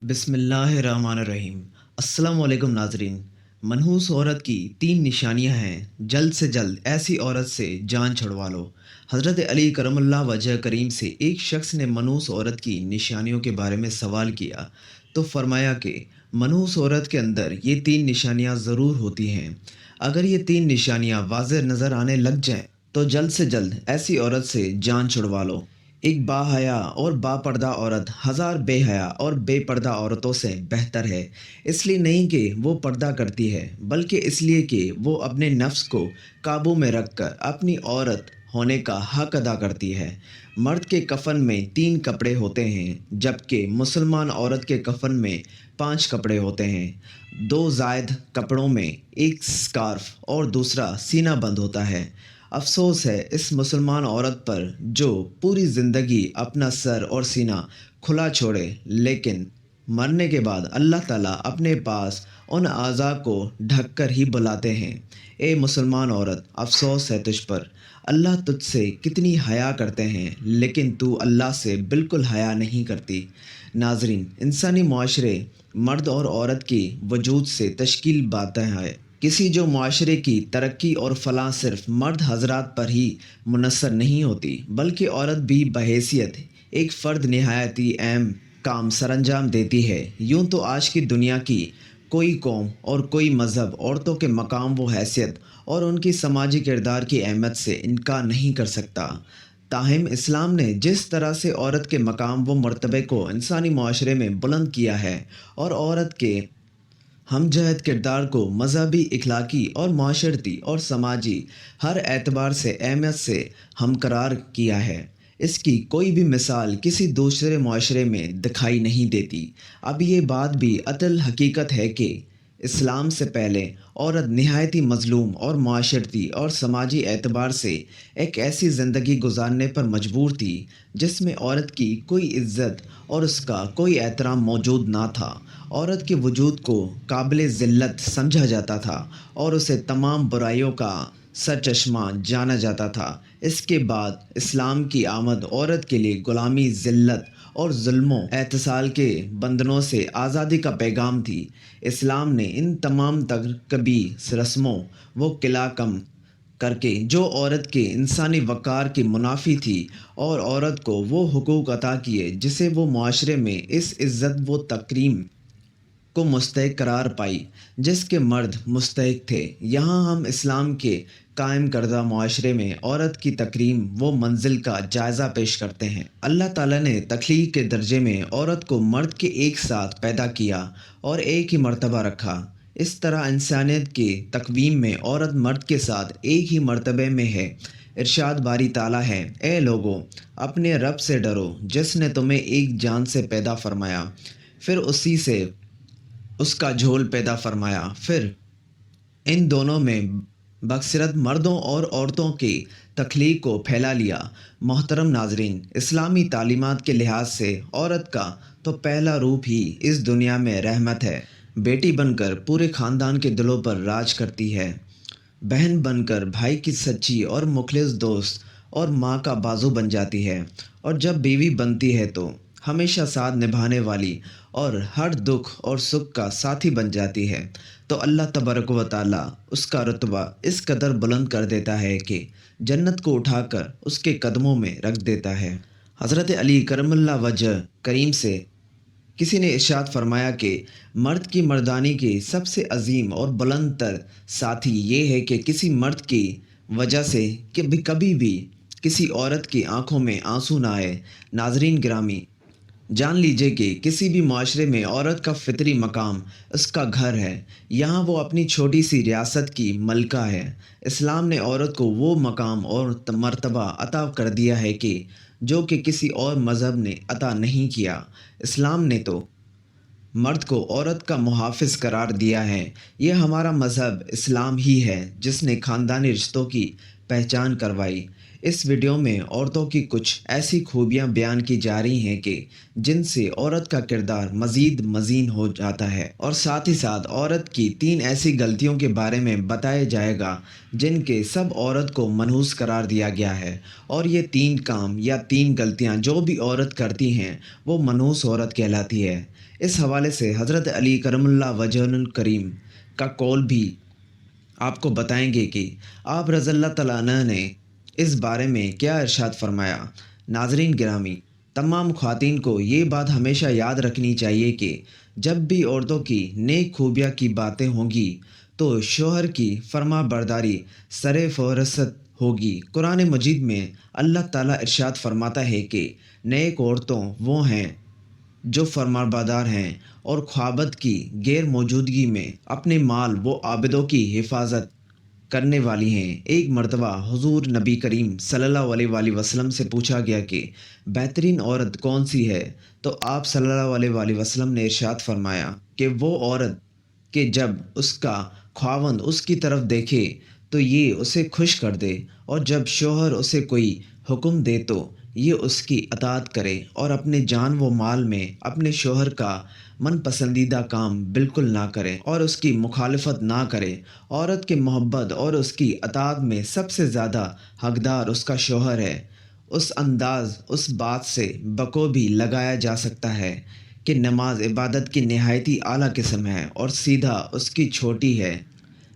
बिस्मिल्लाहिर्रहमानिर्रहीम। अस्सलाम वालेकुम नाजरीन। मनहूस औरत की तीन निशानियां हैं, जल्द से जल्द ऐसी औरत से जान छुड़वा लो। हज़रत अली करमुल्लाह वजह करीम से एक शख्स ने मनहूस औरत की निशानियों के बारे में सवाल किया तो फरमाया कि मनहूस औरत के अंदर ये तीन निशानियां ज़रूर होती हैं। अगर ये तीन निशानियां वाज़ेह नज़र आने लग जाएं तो जल्द से जल्द ऐसी औरत से जान छुड़वा लो। एक बाहया और बापर्दा औरत हज़ार बेहया और बेपर्दा औरतों से बेहतर है। इसलिए नहीं कि वो पर्दा करती है, बल्कि इसलिए कि वो अपने नफ्स को काबू में रखकर अपनी औरत होने का हक अदा करती है। मर्द के कफन में तीन कपड़े होते हैं, जबकि मुसलमान औरत के कफन में पांच कपड़े होते हैं। दो जायद कपड़ों में एक स्कार्फ और दूसरा सीना बंद होता है। अफ़सोस है इस मुसलमान औरत पर जो पूरी ज़िंदगी अपना सर और सीना खुला छोड़े, लेकिन मरने के बाद अल्लाह ताला अपने पास उन अज़ा को ढक कर ही बुलाते हैं। ए मुसलमान औरत, अफ़सोस है तुझ पर। अल्लाह तुझसे कितनी हया करते हैं, लेकिन तू अल्लाह से बिल्कुल हया नहीं करती। नाज़रीन, इंसानी माशरे मर्द और औरत की वजूद से तश्कील पाते हैं। किसी जो माशरे की तरक्की और फलाह सिर्फ मर्द हजरात पर ही मुनसर नहीं होती, बल्कि औरत भी बहैसियत एक फ़र्द नहायती अहम काम सरअंजाम देती है। यूँ तो आज की दुनिया की कोई कौम और कोई मज़हब औरतों के मकाम व हैसियत और उनकी समाजी किरदार की अहमियत से इनकार नहीं कर सकता। ताहिम इस्लाम ने जिस तरह से औरत के मकाम व मर्तबे को इंसानी माशरे में बुलंद किया है और औरत के हमजहत किरदार को मजहबी, इखलाकी और माशरती और समाजी हर एतबार से अहमियत से हमकरार किया है, इसकी कोई भी मिसाल किसी दूसरे माशरे में दिखाई नहीं देती। अब ये बात भी अतल हकीकत है कि इस्लाम से पहले औरत नहायती मज़लूम और माशरती और समाजी एतबार से एक ऐसी ज़िंदगी गुजारने पर मजबूर थी जिसमें औरत की कोई इज़्ज़त और उसका कोई एहतराम मौजूद ना था। औरत के वजूद को काबिल ज़िल्लत समझा जाता था और उसे तमाम बुराइयों का सरचश्मा जाना जाता था। इसके बाद इस्लाम की आमद औरत के लिए ग़ुलामी, ज़िल्लत और जुल्मों एहतिसाल के बंधनों से आज़ादी का पैगाम थी। इस्लाम ने इन तमाम तरकबी रस्मों व किला कम करके जो औरत के इंसानी वक़ार की मुनाफी थी और औरत को वो हुकूक अता किए जिसे वो माशरे में इस इज़्ज़त व तकरीम को मुस्तहिक करार पाई जिसके मर्द मुस्तहिक थे। यहाँ हम इस्लाम के कायम करदा माशरे में औरत की तकरीम व मंजिल का जायज़ा पेश करते हैं। अल्लाह ताला ने तख्लीक के दर्जे में औरत को मर्द के एक साथ पैदा किया और एक ही मर्तबा रखा। इस तरह इंसानियत के तकवीम में औरत मर्द के साथ एक ही मर्तबे में है। इरशाद बारी ताला है, ए लोगो, अपने रब से डरो जिसने तुम्हें एक जान से पैदा फरमाया, फिर उसी से उसका झोल पैदा फरमाया, फिर इन दोनों में बकसरत मर्दों और औरतों की तख्लीक को फैला लिया। मोहतरम नाजरीन, इस्लामी तालीमात के लिहाज से औरत का तो पहला रूप ही इस दुनिया में रहमत है। बेटी बनकर पूरे ख़ानदान के दिलों पर राज करती है, बहन बनकर भाई की सच्ची और मुखलिस दोस्त और माँ का बाजू बन जाती है, और जब बीवी बनती है तो हमेशा साथ निभाने वाली और हर दुख और सुख का साथी बन जाती है। तो अल्लाह तबारक व ताला उसका रुतबा इस कदर बुलंद कर देता है कि जन्नत को उठाकर उसके कदमों में रख देता है। हज़रत अली करमुल्लाह वजह करीम से किसी ने इरशाद फरमाया कि मर्द की मर्दानी की सबसे अजीम और बुलंद तर साथी ये है कि किसी मर्द की वजह से कि भी कभी भी किसी औरत की आंखों में आंसू ना आए। नाजरीन गिरामी, जान लीजिए कि किसी भी माशरे में औरत का फितरी मकाम उसका घर है। यहाँ वो अपनी छोटी सी रियासत की मलका है। इस्लाम ने औरत को वो मकाम और मर्तबा अता कर दिया है कि जो कि किसी और मज़हब ने अता नहीं किया। इस्लाम ने तो मर्द को औरत का मुहाफ़िज़ करार दिया है। ये हमारा मज़हब इस्लाम ही है जिसने ख़ानदानी रिश्तों की पहचान करवाई। इस वीडियो में औरतों की कुछ ऐसी खूबियाँ बयान की जा रही हैं कि जिनसे औरत का किरदार मज़ीद मज़ीन हो जाता है, और साथ ही साथ औरत की तीन ऐसी गलतियों के बारे में बताया जाएगा जिनके सब औरत को मनहूस करार दिया गया है। और ये तीन काम या तीन गलतियाँ जो भी औरत करती हैं वो मनहूस औरत कहलाती है। इस हवाले से हज़रत अली करमुल्लाह वजहुल करीम का कौल भी आपको बताएंगे कि आप रज़ल्लाहु तआला अन्हा ने इस बारे में क्या इरशाद फरमाया। नाज़रीन गिरामी, तमाम ख़वातीन को ये बात हमेशा याद रखनी चाहिए कि जब भी औरतों की नेक खूबियाँ की बातें होंगी तो शौहर की फर्मा बरदारी सरे फ़हरिस्त होगी। कुरान मजीद में अल्लाह ताला इरशाद फरमाता है कि नेक औरतों वो हैं जो फरमाबरदार हैं और ख्वाबत की गैर मौजूदगी में अपने माल व आबिदों की हिफाजत करने वाली हैं। एक मर्तबा हुजूर नबी करीम सल्लल्लाहु अलैहि वसल्लम से पूछा गया कि बेहतरीन औरत कौन सी है, तो आप सल्लल्लाहु अलैहि वसल्लम ने इरशाद फरमाया कि वो औरत कि जब उसका ख़ावंद उसकी तरफ देखे तो ये उसे खुश कर दे, और जब शौहर उसे कोई हुक्म दे तो ये उसकी अताअत करे, और अपने जान व माल में अपने शौहर का मन पसंदीदा काम बिल्कुल ना करे और उसकी मुखालफत ना करे। औरत की मोहब्बत और उसकी अताअत में सबसे ज़्यादा हकदार उसका शौहर है। उस अंदाज़ उस बात से बखूबी लगाया जा सकता है कि नमाज इबादत की नहायती आला किस्म है और सीधा उसकी छोटी है,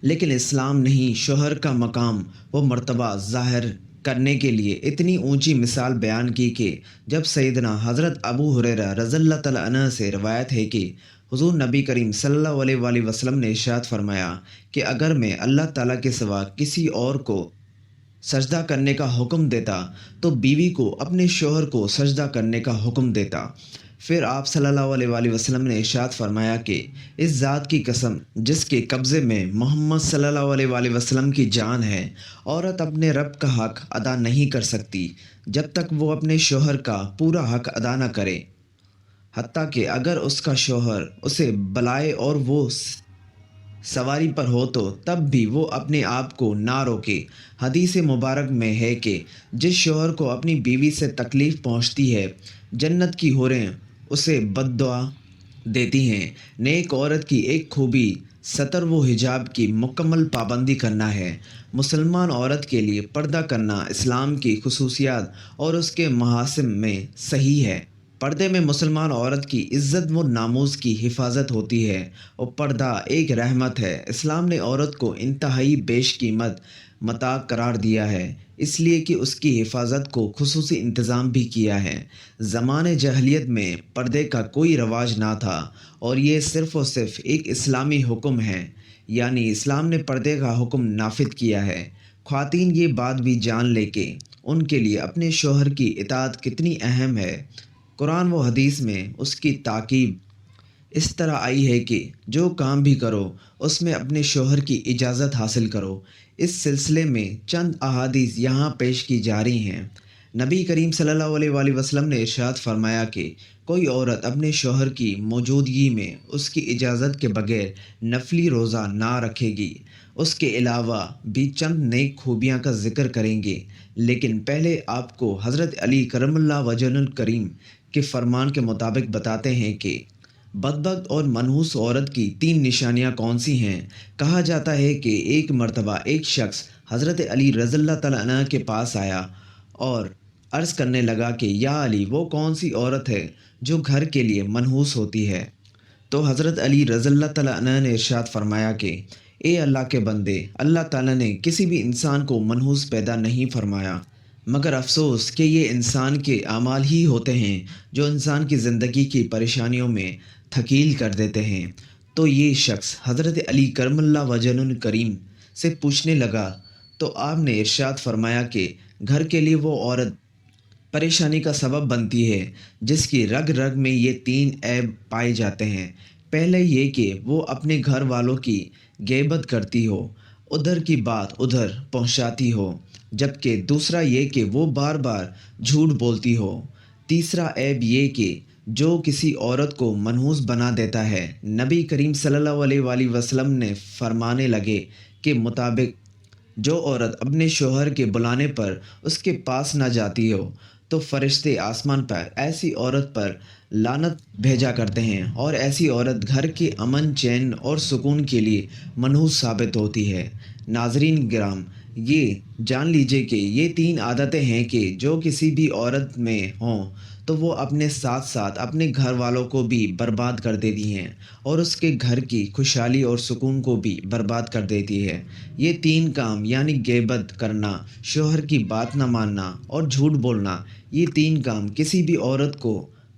लेकिन इस्लाम नहीं शौहर का मकाम व मर्तबा ज़ाहिर करने के लिए इतनी ऊंची मिसाल बयान की कि जब सैयदना हज़रत अबू हुरैरा रज़ियल्लाहु तआला अन्हु से रवायत है कि हुज़ूर नबी करीम सल्लल्लाहु अलैहि वसल्लम ने इरशाद फरमाया कि अगर मैं अल्लाह ताला के सिवा किसी और को सजदा करने का हुक्म देता तो बीवी को अपने शौहर को सजदा करने का हुक्म देता। फिर आप सल्लल्लाहु अलैहि वसल्लम ने इरशाद फरमाया कि इस ज़ात की कसम जिसके कब्ज़े में मोहम्मद सल्लल्लाहु अलैहि वसल्लम की जान है, औरत अपने रब का हक़ अदा नहीं कर सकती जब तक वो अपने शौहर का पूरा हक़ अदा न करे, हत्ता कि अगर उसका शौहर उसे बुलाए और वो सवारी पर हो तो तब भी वो अपने आप को ना रोके। हदीस मुबारक में है कि जिस शौहर को अपनी बीवी से तकलीफ़ पहुंचती है, जन्नत की हूरें उसे बद्दुआ देती हैं। नेक औरत की एक खूबी सतर व हिजाब की मुकम्मल पाबंदी करना है। मुसलमान औरत के लिए पर्दा करना इस्लाम की खुसूसियात और उसके महासिम में सही है। पर्दे में मुसलमान औरत की इज़्ज़त व नामूस की हिफाजत होती है और पर्दा एक रहमत है। इस्लाम ने औरत को इंतहाई बेशकीमत मता करार दिया है, इसलिए कि उसकी हिफाजत को खुसूसी इंतज़ाम भी किया है। ज़माने जहलियत में पर्दे का कोई रवाज ना था और ये सिर्फ़ और सिर्फ एक इस्लामी हुक्म है, यानी इस्लाम ने पर्दे का हुक्म नाफिद किया है। ख़वातीन ये बात भी जान ले कि उनके लिए अपने शौहर की इताअत कितनी अहम है। कुरान व हदीस में उसकी ताकीब इस तरह आई है कि जो काम भी करो उसमें अपने शौहर की इजाज़त हासिल करो। इस सिलसिले में चंद अहादीस यहाँ पेश की जा रही हैं। नबी करीम सल्लल्लाहु अलैहि वसल्लम ने इरशाद फरमाया कि कोई औरत अपने शौहर की मौजूदगी में उसकी इजाज़त के बगैर नफली रोज़ा ना रखेगी। उसके अलावा भी चंद नेक खूबियाँ का ज़िक्र करेंगे, लेकिन पहले आपको हज़रत अली करमुल्लाह वजहुल करीम के फरमान के मुताबिक बताते हैं कि बदबख्त और मनहूस औरत की 3 निशानियां कौन सी हैं। कहा जाता है कि एक मर्तबा एक शख्स हज़रत अली रज़ियल्लाहु तआला अन्हु के पास आया और अर्ज़ करने लगा कि या अली, वो कौन सी औरत है जो घर के लिए मनहूस होती है। तो हज़रत अली रज़ियल्लाहु तआला अन्हु ने इरशाद फरमाया कि ए अल्लाह के बंदे, अल्लाह ताला ने किसी भी इंसान को मनहूस पैदा नहीं फरमाया, मगर अफसोस कि ये इंसान के आमाल ही होते हैं जो इंसान की ज़िंदगी की परेशानियों में थकील कर देते हैं। तो ये शख्स हज़रत अली करमुल्लाह वजहुल करीम से पूछने लगा तो आपने इरशाद फरमाया कि घर के लिए वो औरत परेशानी का सबब बनती है जिसकी रग रग में ये 3 ऐब पाए जाते हैं। पहले ये कि वो अपने घर वालों की गैबत करती हो, उधर की बात उधर पहुंचाती हो, जबकि दूसरा ये कि वो बार बार झूठ बोलती हो। तीसरा ऐब ये कि जो किसी औरत को मनहूस बना देता है। नबी करीम सल्लल्लाहु अलैहि वसल्लम ने फरमाने लगे कि मुताबिक जो औरत अपने शौहर के बुलाने पर उसके पास न जाती हो तो फरिश्ते आसमान पर ऐसी औरत पर लानत भेजा करते हैं और ऐसी औरत घर के अमन चैन और सुकून के लिए मनहूस साबित होती है। नाजरीन गिराम, یہ جان لیجیے کہ یہ 3 عادتیں ہیں کہ جو کسی بھی عورت میں ہوں تو وہ اپنے ساتھ ساتھ اپنے گھر والوں کو بھی برباد کر دیتی ہیں اور اس کے گھر کی خوشحالی اور سکون کو بھی برباد کر دیتی ہے۔ یہ 3 کام یعنی غیبت کرنا، شوہر کی بات نہ ماننا اور جھوٹ بولنا، یہ 3 کام کسی بھی عورت کو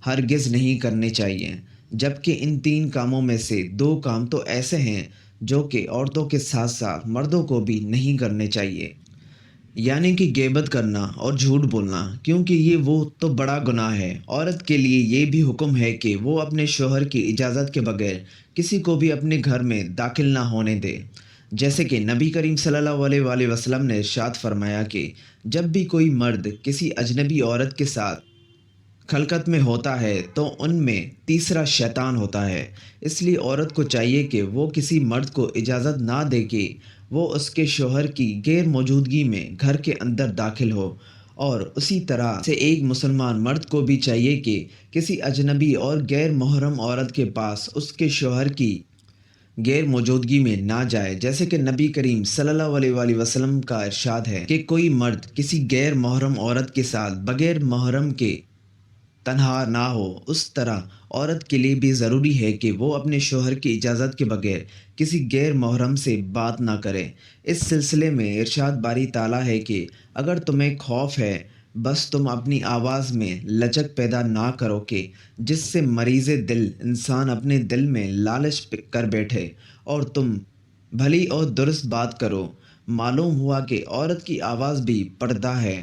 ہرگز نہیں کرنے چاہیے۔ جبکہ ان 3 کاموں میں سے 2 کام تو ایسے ہیں جو کہ عورتوں کے ساتھ ساتھ مردوں کو بھی نہیں کرنے چاہیے، یعنی کہ غیبت کرنا اور جھوٹ بولنا، کیونکہ یہ وہ تو بڑا گناہ ہے۔ عورت کے لیے یہ بھی حکم ہے کہ وہ اپنے شوہر کی اجازت کے بغیر کسی کو بھی اپنے گھر میں داخل نہ ہونے دے۔ جیسے کہ نبی کریم صلی اللہ علیہ وآلہ وسلم نے ارشاد فرمایا کہ جب بھی کوئی مرد کسی اجنبی عورت کے ساتھ خلقت میں ہوتا ہے تو ان میں تیسرا شیطان ہوتا ہے۔ اس لیے عورت کو چاہیے کہ وہ کسی مرد کو اجازت نہ دے کہ وہ اس کے شوہر کی غیر موجودگی میں گھر کے اندر داخل ہو، اور اسی طرح سے ایک مسلمان مرد کو بھی چاہیے کہ کسی اجنبی اور غیر محرم عورت کے پاس اس کے شوہر کی غیر موجودگی میں نہ جائے۔ جیسے کہ نبی کریم صلی اللہ علیہ وآلہ وسلم کا ارشاد ہے کہ کوئی مرد کسی غیر محرم عورت کے ساتھ بغیر محرم کے تنہا نہ ہو۔ اس طرح عورت کے لیے بھی ضروری ہے کہ وہ اپنے شوہر کی اجازت کے بغیر کسی غیر محرم سے بات نہ کرے۔ اس سلسلے میں ارشاد باری تعالیٰ ہے کہ اگر تمہیں خوف ہے بس تم اپنی آواز میں لچک پیدا نہ کرو کہ جس سے مریض دل انسان اپنے دل میں لالچ کر بیٹھے، اور تم بھلی اور درست بات کرو۔ معلوم ہوا کہ عورت کی آواز بھی پردہ ہے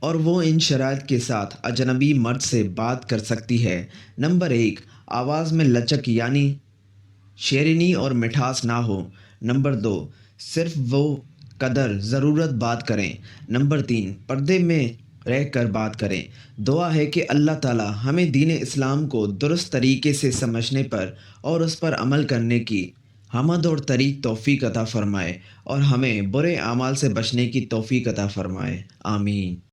اور وہ ان شرائط کے ساتھ اجنبی مرد سے بات کر سکتی ہے۔ نمبر 1، آواز میں لچک یعنی شیرینی اور مٹھاس نہ ہو۔ نمبر 2، صرف وہ قدر ضرورت بات کریں۔ نمبر 3، پردے میں رہ کر بات کریں۔ دعا ہے کہ اللہ تعالی ہمیں دین اسلام کو درست طریقے سے سمجھنے پر اور اس پر عمل کرنے کی حمد اور طریق توفیق عطا فرمائے، اور ہمیں برے اعمال سے بچنے کی توفیق عطا فرمائے۔ آمین۔